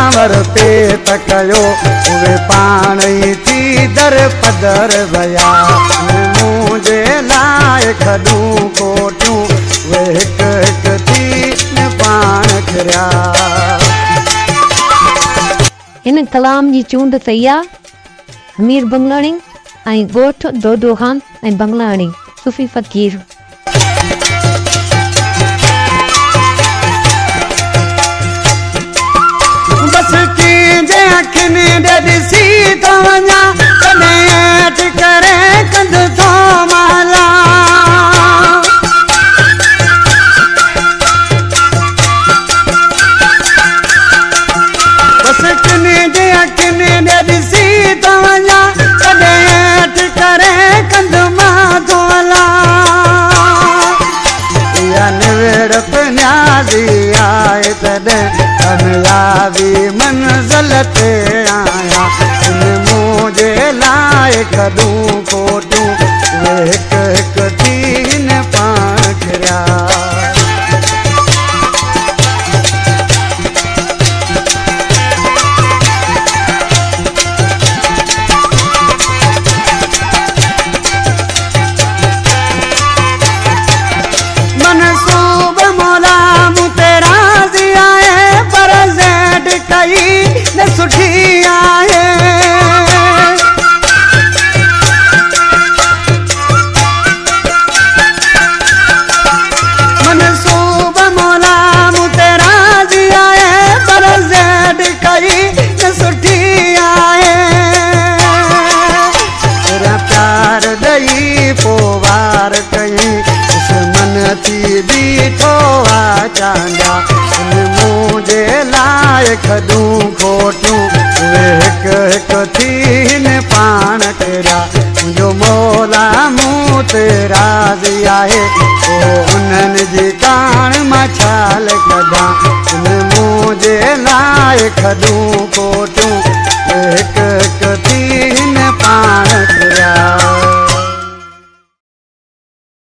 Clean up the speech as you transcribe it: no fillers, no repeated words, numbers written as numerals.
सांवर पे तकयो उहे पाण ई थी दर पदर वया मुझे लाए खडूं कोटियूं वे हिक हिक थी पाण खिरिया। इन कलाम जी चूंड तैयार हमीर बंगलाणी ऐं ॻोठ दोदो ख़ान ऐं बंगलाणी सूफ़ी फ़कीर। बस कंहिंजे अखियुनि ॾे ॾिसी थो वञा तॾहिं हेठि करे कंध थो माला। बस कंहिंजे अखियुनि ॾे ॾिसी थो वञा तॾहिं हेठि करे कंध मां थो हला। इहा निवेड़ न्याज़ी आहे तॾहिं कामयाबी मंज़िल ते आया मुझे लाए खडूं कोटियूं वे हिक हिक थी न पाण खिरिया। मनसूब मौला मूं ते राज़ी आहे पर ज़ेड कई न सुठी आहे। मनसूब मौला मूं ते राज़ी आहे पर ज़ेड कई न सुठी आहे। तेरा प्यार ॾेई पोइ वार कई दुश्मन थी बीठो आहे चांजा मुझे लाए खडूं कोटियूं वे हिक हिक थी न पाण खिरिया। मुंहिंजो मौला मूं ते राज़ी आहे पोइ उन्हनि जी कान मां छाल कढां मुझे लाए खडूं कोटियूं